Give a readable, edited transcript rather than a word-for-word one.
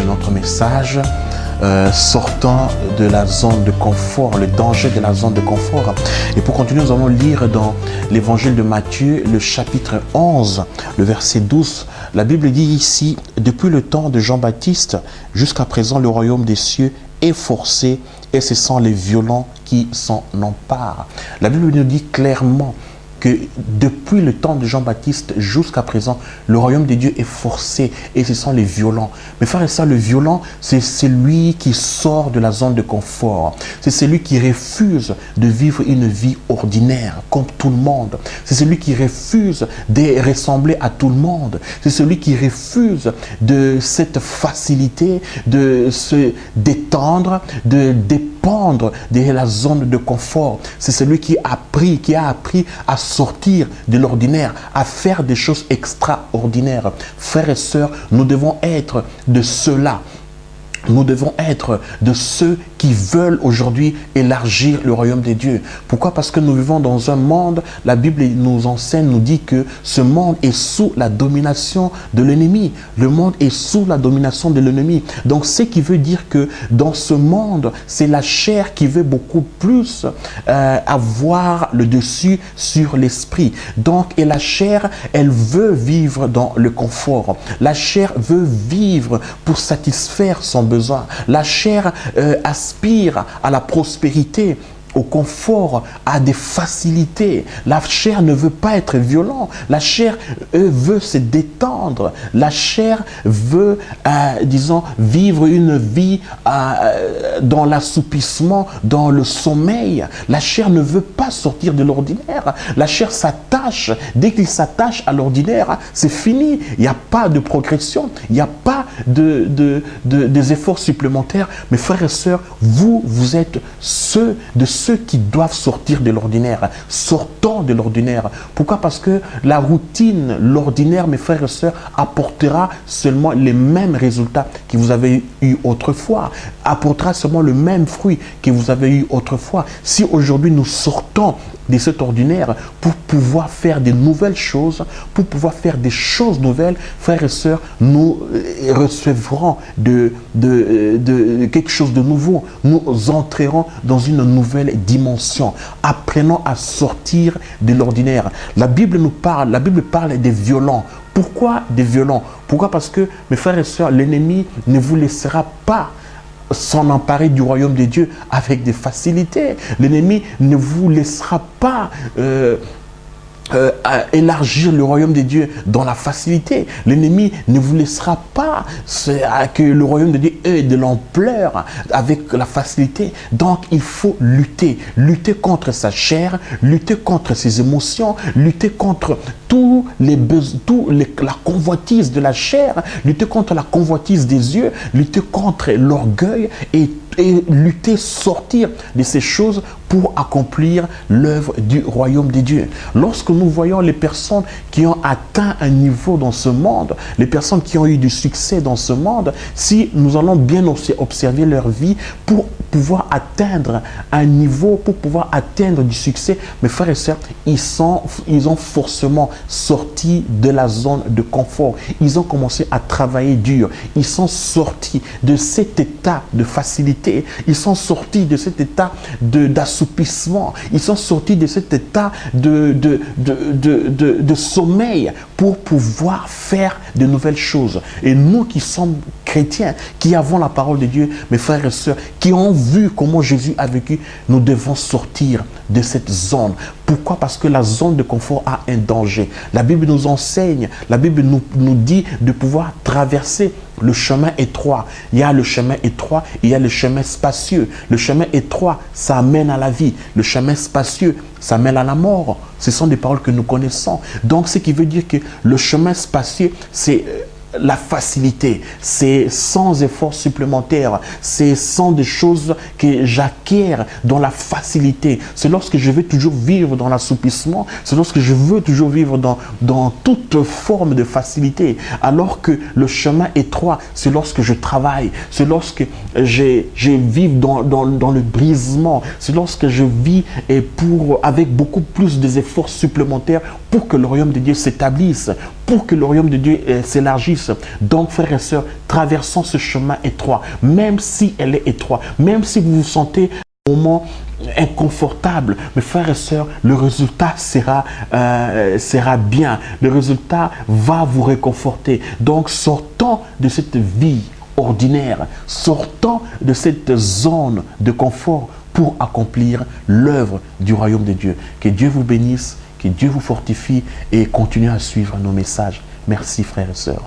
notre message sortant de la zone de confort, le danger de la zone de confort. Et pour continuer, nous allons lire dans l'évangile de Matthieu, le chapitre 11, le verset 12. La Bible dit ici: depuis le temps de Jean-Baptiste jusqu'à présent, le royaume des cieux est forcé et ce sont les violents qui s'en emparent. La Bible nous dit clairement que depuis le temps de Jean-Baptiste jusqu'à présent, le royaume de Dieu est forcé et ce sont les violents. Mais frère et sœurs, le violent, c'est celui qui sort de la zone de confort. C'est celui qui refuse de vivre une vie ordinaire comme tout le monde. C'est celui qui refuse de ressembler à tout le monde. C'est celui qui refuse de cette facilité de se détendre, de dépendre de la zone de confort. C'est celui qui a appris à sortir de l'ordinaire, à faire des choses extraordinaires. Frères et sœurs, nous devons être de ceux-là. Nous devons être de ceux qui veulent aujourd'hui élargir le royaume de Dieu. Pourquoi? Parce que nous vivons dans un monde, la Bible nous enseigne, nous dit que ce monde est sous la domination de l'ennemi. Le monde est sous la domination de l'ennemi. Donc, ce qui veut dire que dans ce monde, c'est la chair qui veut beaucoup plus avoir le dessus sur l'esprit. Donc, et la chair, elle veut vivre dans le confort. La chair veut vivre pour satisfaire son besoin. La chair aspire à la prospérité, au confort, à des facilités. La chair ne veut pas être violente. La chair veut se détendre. La chair veut, disons, vivre une vie dans l'assoupissement, dans le sommeil. La chair ne veut pas sortir de l'ordinaire. La chair s'attache. Dès qu'il s'attache à l'ordinaire, c'est fini. Il n'y a pas de progression. Il n'y a pas des efforts supplémentaires. Mes frères et sœurs, vous êtes ceux qui doivent sortir de l'ordinaire. Sortons de l'ordinaire. Pourquoi? Parce que la routine, l'ordinaire, mes frères et sœurs, apportera seulement les mêmes résultats que vous avez eu autrefois. Apportera seulement le même fruit que vous avez eu autrefois. Si aujourd'hui nous sortons de cet ordinaire pour pouvoir faire de nouvelles choses, pour pouvoir faire des choses nouvelles, frères et sœurs, nous recevrons quelque chose de nouveau. Nous entrerons dans une nouvelle dimension. Apprenons à sortir de l'ordinaire. La Bible parle des violents. Pourquoi des violents? Pourquoi? Parce que, mes frères et sœurs, l'ennemi ne vous laissera pas s'en emparer du royaume de Dieu avec des facilités. L'ennemi ne vous laissera pas élargir le royaume de Dieu dans la facilité. L'ennemi ne vous laissera pas que le royaume de Dieu ait de l'ampleur avec la facilité. Donc il faut lutter contre sa chair, lutter contre ses émotions, lutter contre la convoitise de la chair, lutter contre la convoitise des yeux, lutter contre l'orgueil et sortir de ces choses pour accomplir l'œuvre du royaume de Dieu. Lorsque nous voyons les personnes qui ont atteint un niveau dans ce monde, les personnes qui ont eu du succès dans ce monde, si nous allons bien observer leur vie pour pouvoir atteindre un niveau, pour pouvoir atteindre du succès, mes frères et sœurs, ils ont forcément sorti de la zone de confort. Ils ont commencé à travailler dur. Ils sont sortis de cet état de facilité. Ils sont sortis de cet état d'assoupissement. Ils sont sortis de cet état de sommeil pour pouvoir faire de nouvelles choses. Et nous qui sommes chrétiens, qui avons la parole de Dieu, mes frères et sœurs, qui ont vu comment Jésus a vécu, nous devons sortir de cette zone. Pourquoi? Parce que la zone de confort a un danger. La Bible nous enseigne, la Bible nous dit de pouvoir traverser le chemin étroit. Il y a le chemin étroit, il y a le chemin spacieux. Le chemin étroit, ça mène à la vie. Le chemin spacieux, ça mène à la mort. Ce sont des paroles que nous connaissons. Donc, ce qui veut dire que le chemin spacieux, c'est la facilité, c'est sans effort supplémentaire, c'est sans des choses que j'acquiers dans la facilité. C'est lorsque je veux toujours vivre dans l'assoupissement, c'est lorsque je veux toujours vivre dans toute forme de facilité. Alors que le chemin étroit, c'est lorsque je travaille, c'est lorsque je vis dans le brisement, c'est lorsque je vis avec beaucoup plus d'efforts supplémentaires pour que le royaume de Dieu s'établisse, pour que le royaume de Dieu s'élargisse. Donc, frères et sœurs, traversons ce chemin étroit, même si elle est étroite, même si vous vous sentez un moment inconfortable, mes frères et sœurs, le résultat sera bien. Le résultat va vous réconforter. Donc, sortons de cette vie ordinaire, sortons de cette zone de confort pour accomplir l'œuvre du royaume de Dieu. Que Dieu vous bénisse, que Dieu vous fortifie et continuez à suivre nos messages. Merci, frères et sœurs.